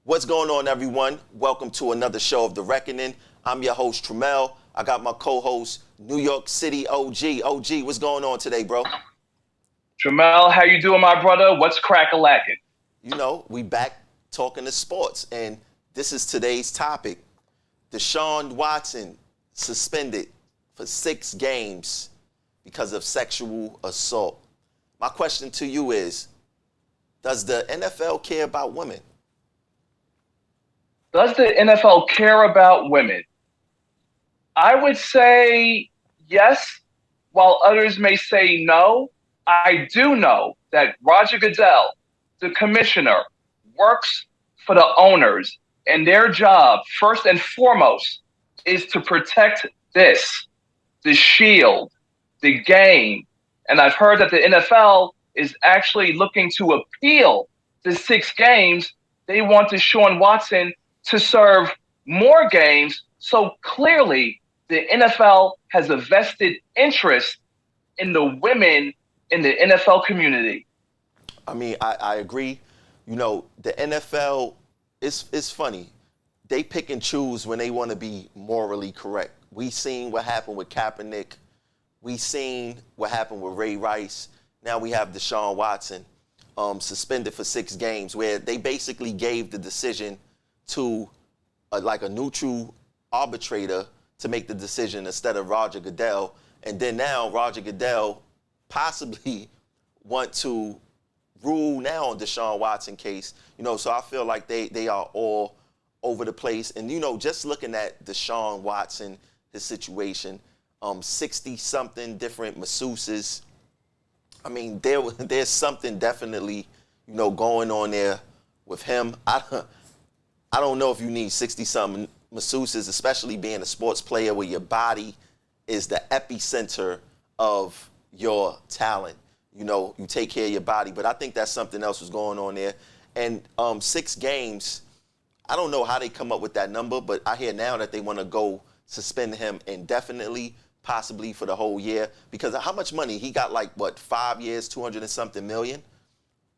What's going on, everyone? Welcome to another show of The Reckoning. I'm your host, Tramel. I got my co-host, New York City OG. OG, what's going on today, bro? Jamel, how you doing, my brother? What's crack-a-lacking? We back talking to sports, and this is today's topic. Deshaun Watson suspended for 6 games because of sexual assault. My question to you is, does the NFL care about women? Does the NFL care about women? I would say yes, while others may say no. I do know that Roger Goodell, the commissioner, works for the owners, and their job, first and foremost, is to protect the shield, the game. And I've heard that the NFL is actually looking to appeal the 6 games. They want Deshaun Watson to serve more games. So clearly, the NFL has a vested interest in the women in the NFL community. I agree. The NFL, it's funny. They pick and choose when they want to be morally correct. We seen what happened with Kaepernick. We seen what happened with Ray Rice. Now we have Deshaun Watson suspended for 6 games, where they basically gave the decision to like a neutral arbitrator to make the decision instead of Roger Goodell. And then now Roger Goodell possibly want to rule now on Deshaun Watson case. So I feel like they are all over the place. And, just looking at Deshaun Watson, his situation, 60-something different masseuses. There's something definitely, going on there with him. I don't know if you need 60-something masseuses, especially being a sports player where your body is the epicenter of your talent. You take care of your body, but I think that's something else was going on there. And 6 games, I don't know how they come up with that number, but I hear now that they want to go suspend him indefinitely, possibly for the whole year, because how much money he got? 5 years, 200 and something million.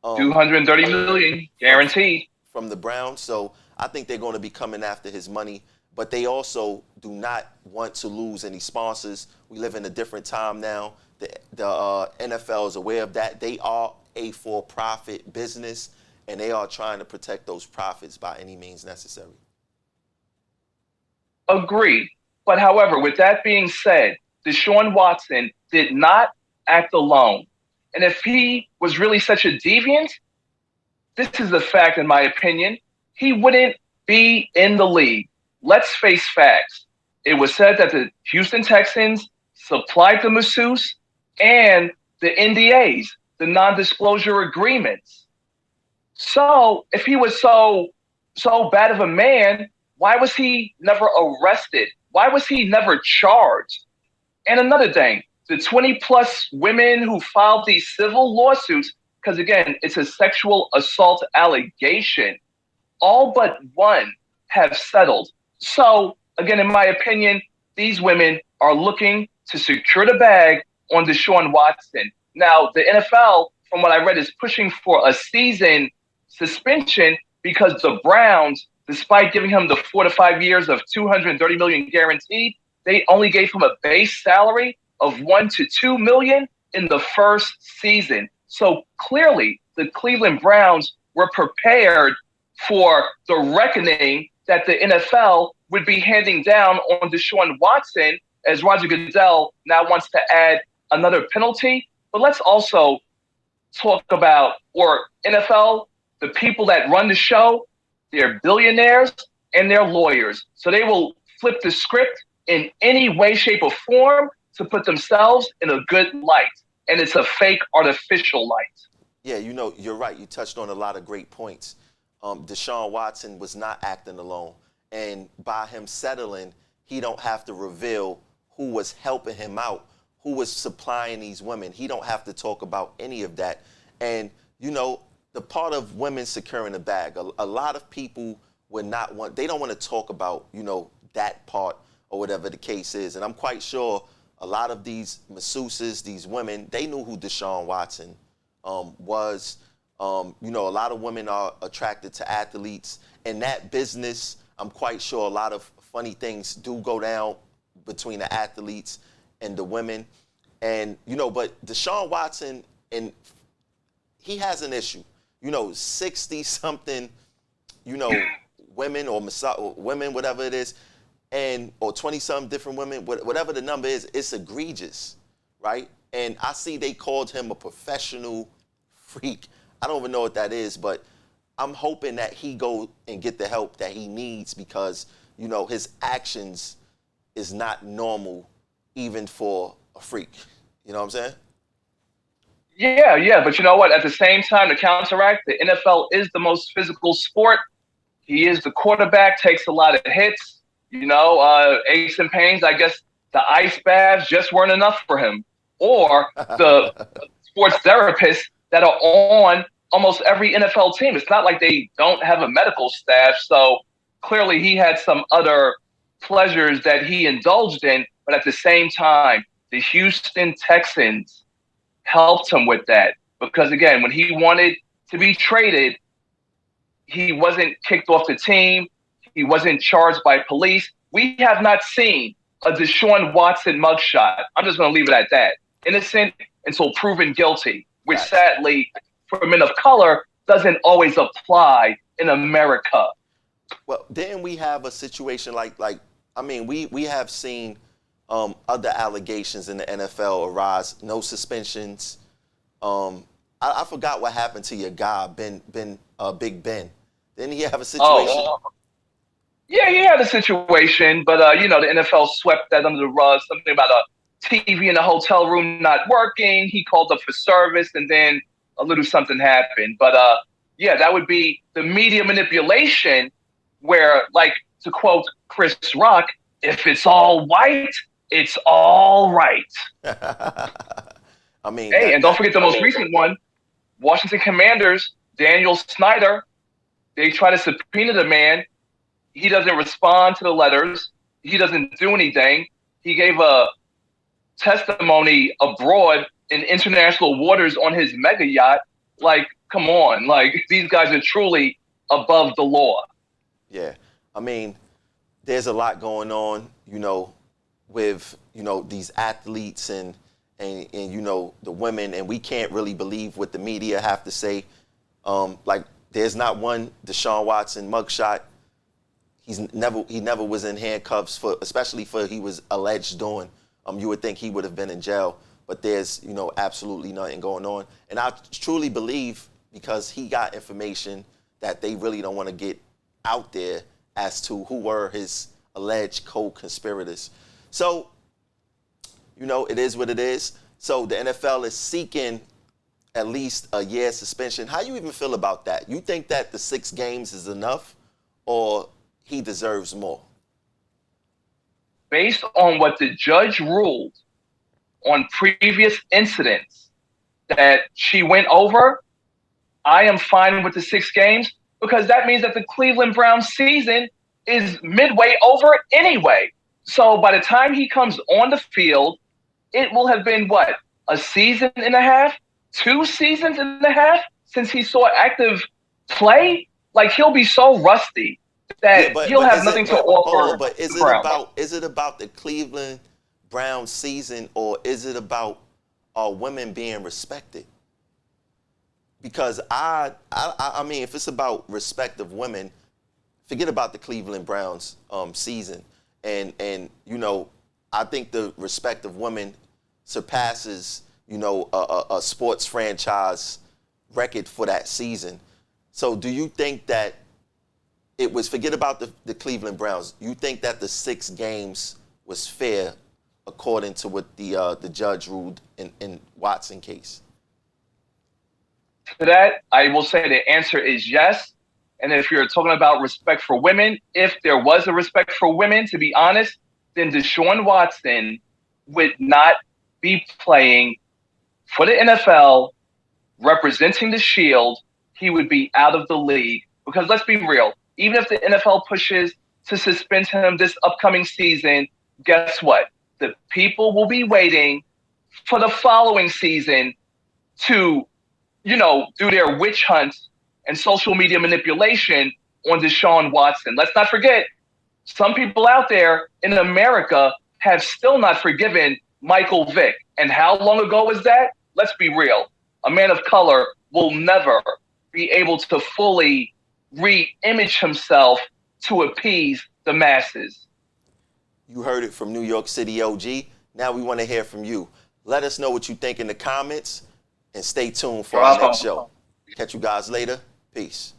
230 million guaranteed. From the Browns. So I think they're going to be coming after his money, but they also do not want to lose any sponsors. We live in a different time now. The NFL is aware of that. They are a for-profit business, and they are trying to protect those profits by any means necessary. Agreed. But however, with that being said, Deshaun Watson did not act alone. And if he was really such a deviant, this is a fact in my opinion, he wouldn't be in the league. Let's face facts. It was said that the Houston Texans supplied the masseuse and the NDAs, the non-disclosure agreements. So if he was so bad of a man, why was he never arrested? Why was he never charged? And another thing, the 20 plus women who filed these civil lawsuits, because again, it's a sexual assault allegation, all but one have settled. So again, in my opinion, these women are looking to secure the bag on Deshaun Watson. Now, the NFL, from what I read, is pushing for a season suspension because the Browns, despite giving him the 4 to 5 years of 230 million guaranteed, they only gave him a base salary of 1 to 2 million in the first season. So clearly, the Cleveland Browns were prepared for the reckoning that the NFL would be handing down on Deshaun Watson, as Roger Goodell now wants to add another penalty. But let's also talk about, or NFL, the people that run the show, they're billionaires and they're lawyers. So they will flip the script in any way, shape, or form to put themselves in a good light. And it's a fake, artificial light. Yeah, you're right. You touched on a lot of great points. Deshaun Watson was not acting alone. And by him settling, he don't have to reveal who was helping him out, who was supplying these women. He don't have to talk about any of that. And, the part of women securing the bag, a lot of people they don't want to talk about, that part or whatever the case is. And I'm quite sure a lot of these masseuses, these women, they knew who Deshaun Watson was. A lot of women are attracted to athletes. In that business, I'm quite sure a lot of funny things do go down between the athletes and the women. And, but Deshaun Watson, and he has an issue. 60-something, women or women, whatever it is, or 20-something different women, whatever the number is, it's egregious, right? And I see they called him a professional freak. I don't even know what that is, but I'm hoping that he go and get the help that he needs because, his actions is not normal even for a freak. You know what I'm saying? Yeah. But you know what? At the same time, to counteract, the NFL is the most physical sport. He is the quarterback, takes a lot of hits, aches and pains. I guess the ice baths just weren't enough for him. Or the sports therapists that are on almost every NFL team. It's not like they don't have a medical staff. So clearly he had some other pleasures that he indulged in. But at the same time, the Houston Texans helped him with that. Because, again, when he wanted to be traded, he wasn't kicked off the team. He wasn't charged by police. We have not seen a Deshaun Watson mugshot. I'm just going to leave it at that. Innocent until proven guilty, which sadly, for men of color, doesn't always apply in America. Well, didn't we have a situation we have seen other allegations in the NFL arise, no suspensions. I forgot what happened to your guy, Big Ben. Didn't he have a situation? Yeah, he had a situation, but the NFL swept that under the rug. Something about a TV in the hotel room not working. He called up for service, and then a little something happened. But that would be the media manipulation, where, like, to quote Chris Rock, "If it's all white, it's all right." And don't forget the most recent one, Washington Commanders, Daniel Snyder. They try to subpoena the man. He doesn't respond to the letters. He doesn't do anything. He gave a testimony abroad in international waters on his mega yacht. Like, come on. Like, these guys are truly above the law. Yeah. There's a lot going on, with, these athletes and the women, and we can't really believe what the media have to say. There's not one Deshaun Watson mugshot. He never was in handcuffs especially for he was alleged doing. You would think he would have been in jail, but there's absolutely nothing going on. And I truly believe because he got information that they really don't want to get out there as to who were his alleged co-conspirators. So, it is what it is. So the NFL is seeking at least a year suspension. How you even feel about that? You think that the 6 games is enough, or he deserves more? Based on what the judge ruled on previous incidents that she went over, I am fine with the 6 games because that means that the Cleveland Browns season is midway over anyway. So by the time he comes on the field, it will have been, what, a season and a half? 2 seasons and a half since he saw active play? Like, he'll be so rusty that he'll have nothing to offer. But is it about the Cleveland Browns season, or is it about women being respected? Because if it's about respect of women, forget about the Cleveland Browns season. And I think the respect of women surpasses, a sports franchise record for that season. So do you think that it was, forget about the Cleveland Browns, you think that the 6 games was fair according to what the judge ruled in Watson case? To that, I will say the answer is yes. And if you're talking about respect for women, if there was a respect for women, to be honest, then Deshaun Watson would not be playing for the NFL, representing the Shield. He would be out of the league. Because let's be real, even if the NFL pushes to suspend him this upcoming season, guess what? The people will be waiting for the following season to, do their witch hunts and social media manipulation on Deshaun Watson. Let's not forget, some people out there in America have still not forgiven Michael Vick. And how long ago was that? Let's be real. A man of color will never be able to fully re-image himself to appease the masses. You heard it from New York City OG. Now we want to hear from you. Let us know what you think in the comments and stay tuned for our next show. Catch you guys later. Peace.